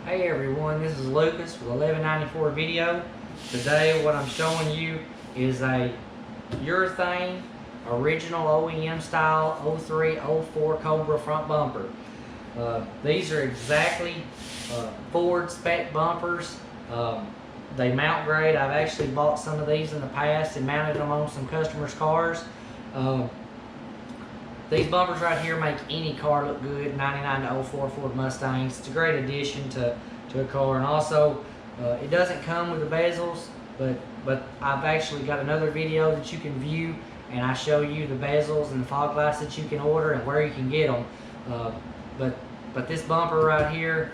Hey everyone, this is Lucas with 1194 Video. Today what I'm showing you is a urethane original OEM style 0304 Cobra front bumper. These are exactly Ford spec bumpers. They mount great. I've actually bought some of these in the past and mounted them on some customers' cars. These bumpers right here make any car look good. 99 to 04 Ford Mustangs. It's a great addition to a car, and also it doesn't come with the bezels, but I've actually got another video that you can view, and I show you the bezels and the fog lights that you can order and where you can get them. But this bumper right here,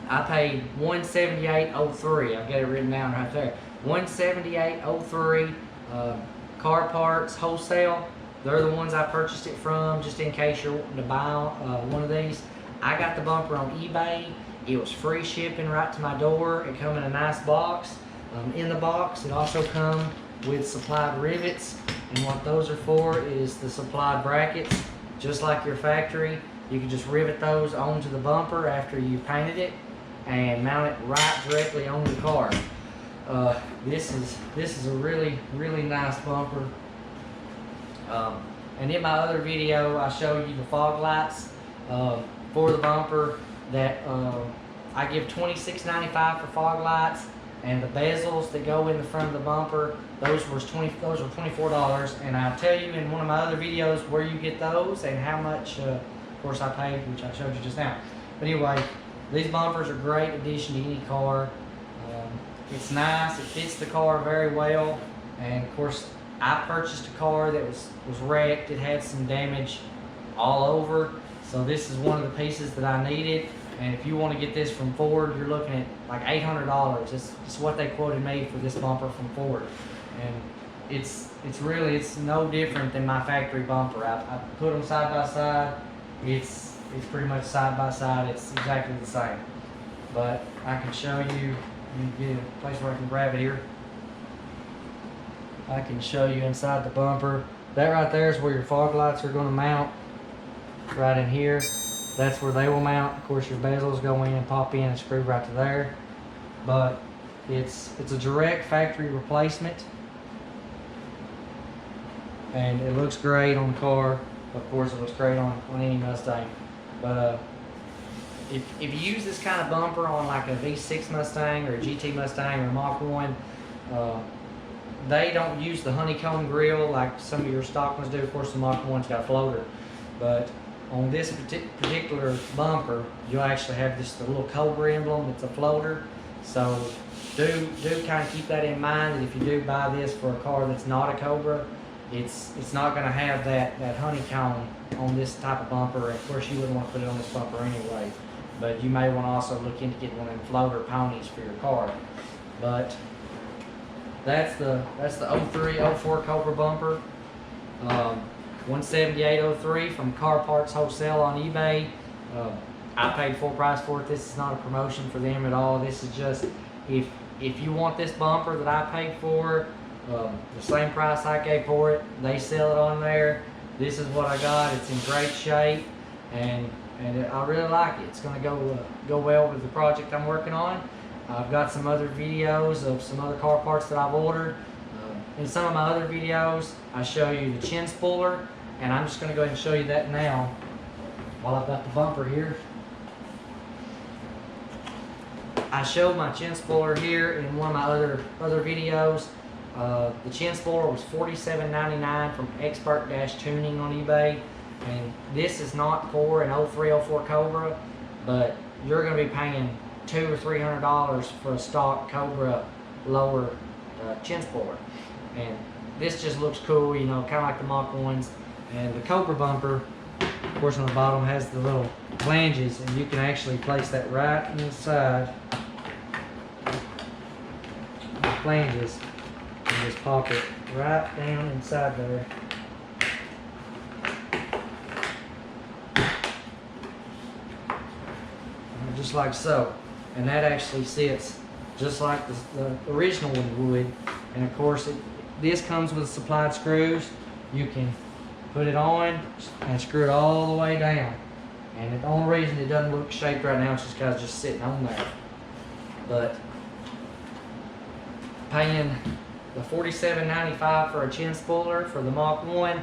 I paid $178.03. I've got it written down right there. $178.03. Car parts wholesale. They're the ones I purchased it from, just in case you're wanting to buy one of these. I got the bumper on eBay. It was free shipping right to my door. It come in a nice box. In the box, it also come with supplied rivets, and what those are for is the supplied brackets. Just like your factory, you can just rivet those onto the bumper after you painted it and mount it right directly on the car. This is a really nice bumper. And in my other video, I show you the fog lights for the bumper. That I give $26.95 for fog lights, and the bezels that go in the front of the bumper, those were $24. And I'll tell you in one of my other videos where you get those and how much, of course, I paid, which I showed you just now. But anyway, these bumpers are a great addition to any car. It's nice. It fits the car very well, and of course, I purchased a car that was wrecked. It had some damage all over, so this is one of the pieces that I needed. And if you want to get this from Ford, you're looking at like $800. It's what they quoted me for this bumper from Ford, and it's no different than my factory bumper. I put them side by side. It's pretty much side by side. It's exactly the same. But I can show you. Let me get a place where I can grab it here. I can show you inside the bumper. That right there is where your fog lights are going to mount. Right in here. That's where they will mount. Of course, your bezels go in and pop in and screw right to there. But it's a direct factory replacement, and it looks great on the car. Of course, it looks great on any Mustang. But if you use this kind of bumper on like a V6 Mustang or a GT Mustang or a Mach 1, they don't use the honeycomb grill like some of your stock ones do. Of course, the Mach 1's got a floater. But on this particular bumper, you'll actually have just the little Cobra emblem. It's a floater. So do kind of keep that in mind, that if you do buy this for a car that's not a Cobra, it's not going to have that honeycomb on this type of bumper. Of course, you wouldn't want to put it on this bumper anyway. But you may want to also look into getting one of them floater ponies for your car. But that's the 0304 Cobra bumper. 178.03 from Car Parts Wholesale on eBay. I paid full price for it. This is not a promotion for them at all. This is just, if you want this bumper that I paid for, the same price I gave for it, they sell it on there. This is what I got. It's in great shape, and I really like it. It's going to go well with the project I'm working on. I've got some other videos of some other car parts that I've ordered. In some of my other videos, I show you the chin spooler, and I'm just going to go ahead and show you that now while I've got the bumper here. I showed my chin spooler here in one of my other videos. The chin spooler was $47.99 from Expert Tuning on eBay, and this is not for an 0304 Cobra, but you're going to be paying $200 or $300 for a stock Cobra lower chin spooler. And this just looks cool, you know, kind of like the Mach 1s. And the Cobra bumper, of course, on the bottom has the little flanges, and you can actually place that right inside the flanges and just pop it right down inside there. And just like so. And that actually sits just like the original one would. And of course, this comes with supplied screws. You can put it on and screw it all the way down. And the only reason it doesn't look shaped right now is just because it's just sitting on there. But paying the $47.95 for a chin spooler for the Mach 1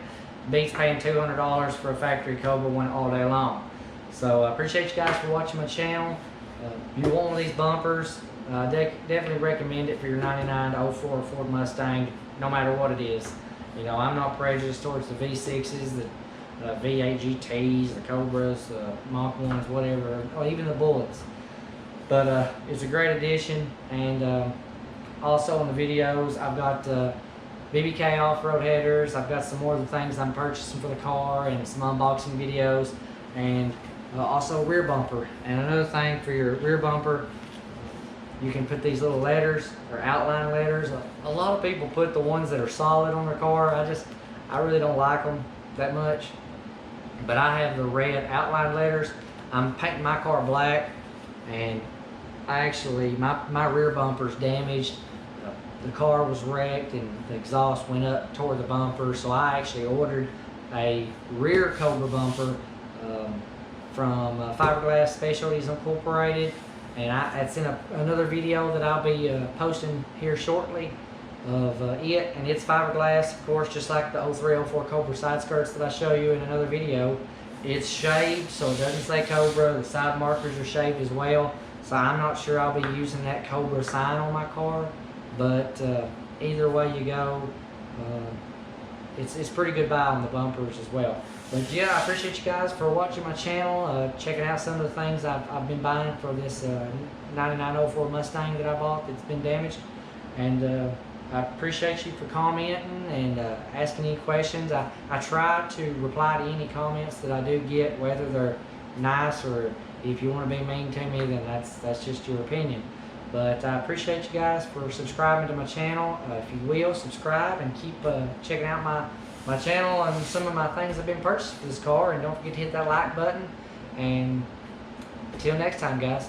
beats paying $200 for a factory Cobra one all day long. So I appreciate you guys for watching my channel. If you want one of these bumpers, definitely recommend it for your 99 to 04 Ford Mustang, no matter what it is. You know, I'm not prejudiced towards the V6s, the V8 GTs, the Cobras, Mach 1s, whatever, or even the Bullets. But it's a great addition. And also in the videos, I've got BBK off-road headers. I've got some more of the things I'm purchasing for the car and some unboxing videos, and also rear bumper. And another thing for your rear bumper, you can put these little letters or outline letters. A lot of people put the ones that are solid on their car. I really don't like them that much. But I have the red outline letters. I'm painting my car black, and my rear bumper's damaged. The car was wrecked and the exhaust went up toward the bumper, so I actually ordered a rear Cobra bumper from Fiberglass Specialties Incorporated, and it's in another video that I'll be posting here shortly of it, and it's fiberglass, of course, just like the 0304 Cobra side skirts that I show you in another video. It's shaved, so it doesn't say Cobra. The side markers are shaved as well, so I'm not sure I'll be using that Cobra sign on my car. But either way you go, it's pretty good buy on the bumpers as well. But yeah, I appreciate you guys for watching my channel, checking out some of the things I've been buying for this 9904 Mustang that I bought that's been damaged. And I appreciate you for commenting and asking any questions. I try to reply to any comments that I do get, whether they're nice or if you want to be mean to me, then that's just your opinion. But I appreciate you guys for subscribing to my channel. If you will, subscribe and keep checking out my channel and some of my things I've been purchasing for this car. And don't forget to hit that like button. And until next time, guys.